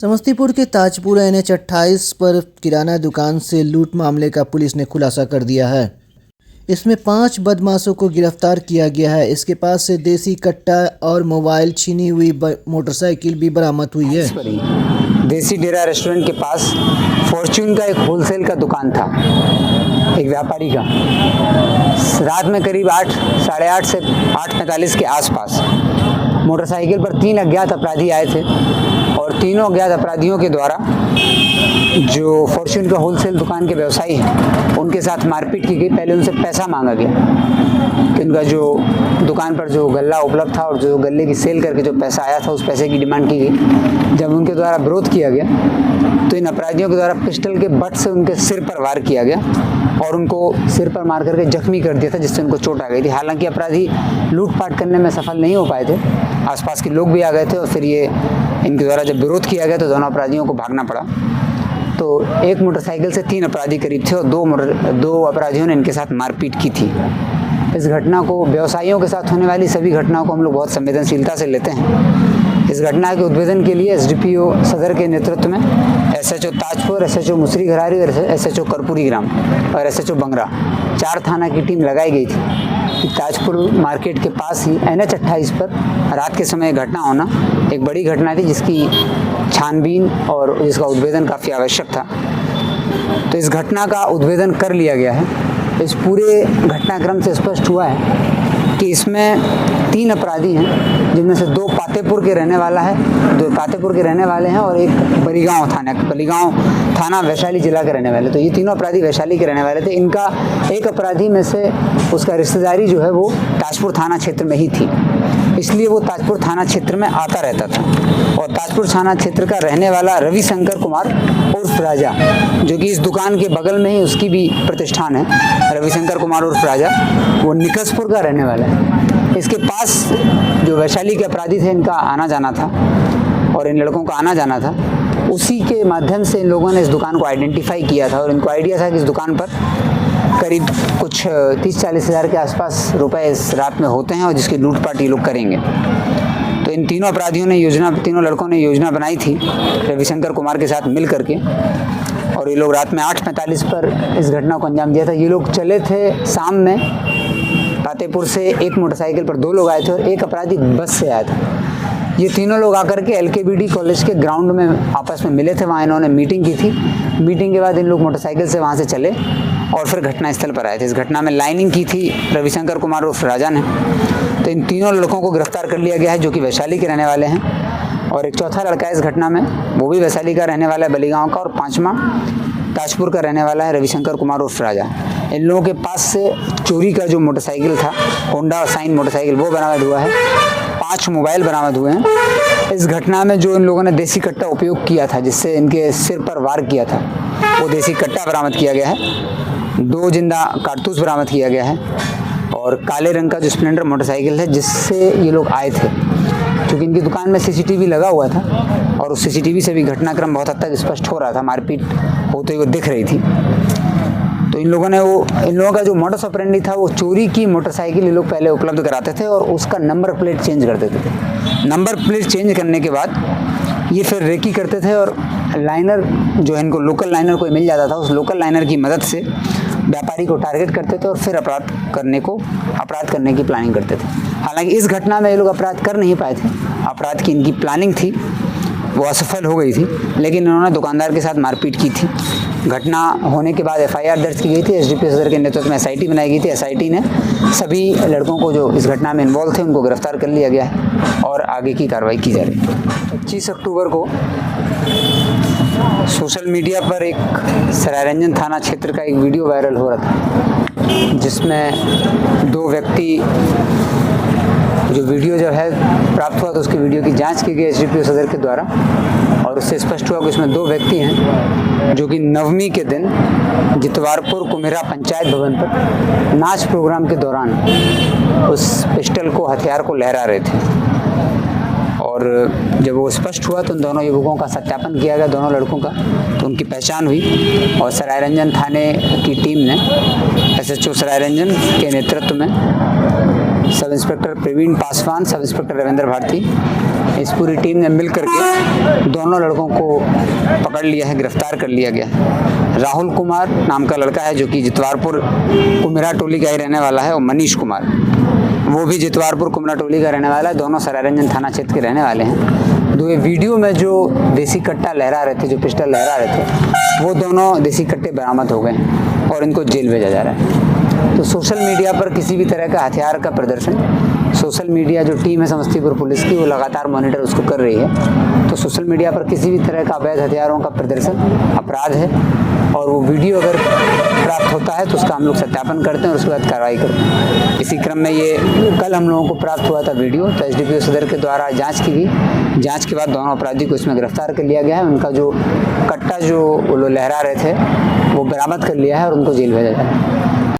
समस्तीपुर के ताजपुर NH 28 पर किराना दुकान से लूट मामले का पुलिस ने खुलासा कर दिया है। इसमें 5 बदमाशों को गिरफ्तार किया गया है। इसके पास से देसी कट्टा और मोबाइल, छीनी हुई मोटरसाइकिल भी बरामद हुई है। देसी डेरा रेस्टोरेंट के पास फॉर्च्यून का एक होलसेल का दुकान था, एक व्यापारी का। रात में करीब 8, साढ़े 8 से 8:45 के आसपास मोटरसाइकिल पर 3 अज्ञात अपराधी आए थे और तीनों अज्ञात अपराधियों के द्वारा जो फॉर्च्यून का होलसेल दुकान के व्यवसायी हैं उनके साथ मारपीट की गई। पहले उनसे पैसा मांगा गया कि उनका जो दुकान पर जो गल्ला उपलब्ध था और जो गल्ले की सेल करके जो पैसा आया था उस पैसे की डिमांड की गई। जब उनके द्वारा विरोध किया गया तो इन अपराधियों के द्वारा पिस्टल के बट से उनके सिर पर वार किया गया और उनको सिर पर मार करके जख्मी कर दिया था, जिससे उनको चोट आ गई थी। हालांकि अपराधी लूटपाट करने में सफल नहीं हो पाए थे, आसपास के लोग भी आ गए थे और फिर ये इनके द्वारा जब विरोध किया गया तो दोनों अपराधियों को भागना पड़ा। तो एक मोटरसाइकिल से 3 अपराधी करीब थे और दो अपराधियों ने इनके साथ मारपीट की थी। इस घटना को, व्यवसायियों के साथ होने वाली सभी घटनाओं को हम लोग बहुत संवेदनशीलता से लेते हैं। इस घटना के उद्भेदन के लिए SDPO सदर के नेतृत्व में SHO ताजपुर, SHO मुसरी घरारी और SHO कर्पूरी ग्राम और SHO बंगरा 4 थाना की टीम लगाई गई थी कि ताजपुर मार्केट के पास ही NH 28 पर रात के समय घटना होना एक बड़ी घटना थी, जिसकी छानबीन और जिसका उद्भेदन काफ़ी आवश्यक था। तो इस घटना का उद्भेदन कर लिया गया है। इस पूरे घटनाक्रम से स्पष्ट हुआ है कि इसमें 3 अपराधी हैं, जिनमें से 2 पातेपुर के रहने वाले हैं और एक बलीगांव थाना वैशाली जिला के रहने वाले। तो ये तीनों अपराधी वैशाली के रहने वाले थे। इनका एक अपराधी में से उसका रिश्तेदारी जो है वो ताजपुर थाना क्षेत्र में ही थी, इसलिए वो ताजपुर थाना क्षेत्र में आता रहता था। और ताजपुर थाना क्षेत्र का रहने वाला रविशंकर कुमार उर्फ राजा, जो कि इस दुकान के बगल में ही उसकी भी प्रतिष्ठान है, रविशंकर कुमार उर्फ राजा, वो निकसपुर का रहने वाला है। इसके पास जो वैशाली के अपराधी थे, इनका आना जाना था और इन लड़कों का आना जाना था। उसी के माध्यम से इन लोगों ने इस दुकान को आइडेंटिफाई किया था और इनको आइडिया था कि इस दुकान पर करीब कुछ 30-40 हज़ार के आसपास रुपए इस रात में होते हैं और जिसकी लूटपाट ये लोग करेंगे। तो इन तीनों लड़कों ने योजना बनाई थी रविशंकर कुमार के साथ मिल करके, और ये लोग रात में 8:45 पर इस घटना को अंजाम दिया था। ये लोग चले थे शाम में फतेहपुर से, एक मोटरसाइकिल पर 2 लोग आए थे और एक अपराधी बस से आया था। ये तीनों लोग आकर के LKBD कॉलेज के ग्राउंड में आपस में मिले थे, वहाँ इन्होंने मीटिंग की थी। मीटिंग के बाद इन लोग मोटरसाइकिल से वहाँ से चले और फिर घटनास्थल पर आए थे। इस घटना में लाइनिंग की थी रविशंकर कुमार उर्फ राजा ने। तो इन तीनों लड़कों को गिरफ्तार कर लिया गया है, जो कि वैशाली के रहने वाले हैं, और एक चौथा लड़का है इस घटना में, वो भी वैशाली का रहने वाला है, बलीगांव का, और 5वां ताजपुर का रहने वाला है रविशंकर कुमार उर्फ राजा। इन लोगों के पास से चोरी का जो मोटरसाइकिल था, होंडा साइन मोटरसाइकिल, वो बरामद हुआ है। 5 मोबाइल बरामद हुए हैं। इस घटना में जो इन लोगों ने देसी कट्टा उपयोग किया था, जिससे इनके सिर पर वार किया था, वो देसी कट्टा बरामद किया गया है। 2 जिंदा कारतूस बरामद किया गया है और काले रंग का जो स्प्लेंडर मोटरसाइकिल है जिससे ये लोग आए थे, क्योंकि इनकी दुकान में CCTV लगा हुआ था और उस CCTV से भी घटनाक्रम बहुत हद तक स्पष्ट हो रहा था, मारपीट होते हुए दिख रही थी। तो इन लोगों का जो मोडस ऑपरेंडी था, वो चोरी की मोटरसाइकिल ये लोग पहले उपलब्ध कराते थे और उसका नंबर प्लेट चेंज कर देते थे। नंबर प्लेट चेंज करने के बाद ये फिर रेकी करते थे और लाइनर जो इनको लोकल लाइनर कोई मिल जाता था, उस लोकल लाइनर की मदद से व्यापारी को टारगेट करते थे और फिर अपराध करने की प्लानिंग करते थे। हालांकि इस घटना में ये लोग अपराध कर नहीं पाए थे। अपराध की इनकी प्लानिंग थी, वो असफल हो गई थी, लेकिन इन्होंने दुकानदार के साथ मारपीट की थी। घटना होने के बाद FIR दर्ज की गई थी। SDPO सदर के नेतृत्व में SIT बनाई गई थी। SIT ने सभी लड़कों को जो इस घटना में इन्वॉल्व थे उनको गिरफ्तार कर लिया गया है और आगे की कार्रवाई की जा रही है। 25 अक्टूबर को सोशल मीडिया पर एक सरायरंजन थाना क्षेत्र का एक वीडियो वायरल हो रहा था, जिसमें 2 व्यक्ति, जो वीडियो जब है प्राप्त हुआ तो उसकी वीडियो की जांच की गई SDPO सदर के द्वारा, और उससे स्पष्ट हुआ कि इसमें 2 व्यक्ति हैं जो कि नवमी के दिन जितवारपुर कुमेरा पंचायत भवन पर नाच प्रोग्राम के दौरान उस पिस्टल को, हथियार को लहरा रहे थे। और जब वो स्पष्ट हुआ तो उन दोनों युवकों का सत्यापन किया गया, दोनों लड़कों का, तो उनकी पहचान हुई और सरायरंजन थाने की टीम ने SHO सरायरंजन के नेतृत्व में sub inspector Praveen Paswan, sub inspector Ravindra Bharti इस पूरी टीम ने मिल करके दोनों लड़कों को पकड़ लिया है, गिरफ्तार कर लिया गया है। राहुल कुमार नाम का लड़का है जो कि जितवारपुर कुमेरा टोली का ही रहने वाला है, और मनीष कुमार वो भी जितवारपुर कुमेरा टोली का रहने वाला है। दोनों सरायरंजन थाना क्षेत्र के रहने वाले हैं। दो ये वीडियो में जो देसी कट्टा लहरा रहे थे, जो पिस्टल लहरा रहे थे, वो दोनों देसी कट्टे बरामद हो गए हैं और इनको जेल भेजा जा रहा है। तो सोशल मीडिया पर किसी भी तरह का हथियार का प्रदर्शन, सोशल मीडिया जो टीम है समस्तीपुर पुलिस की, वो लगातार मॉनिटर उसको कर रही है। तो सोशल मीडिया पर किसी भी तरह का अवैध हथियारों का प्रदर्शन अपराध है, और वो वीडियो अगर प्राप्त होता है तो उसका हम लोग सत्यापन करते हैं और उसके बाद कार्रवाई करते हैं। इसी क्रम में ये कल हम लोगों को प्राप्त हुआ था वीडियो, तो एसडीपीओ सदर के द्वारा जांच की गई। जांच के बाद दोनों अपराधी को इसमें गिरफ्तार कर लिया गया है। उनका जो कट्टा जो वो लोग लहरा रहे थे वो बरामद कर लिया है और उनको जेल भेजा जाए।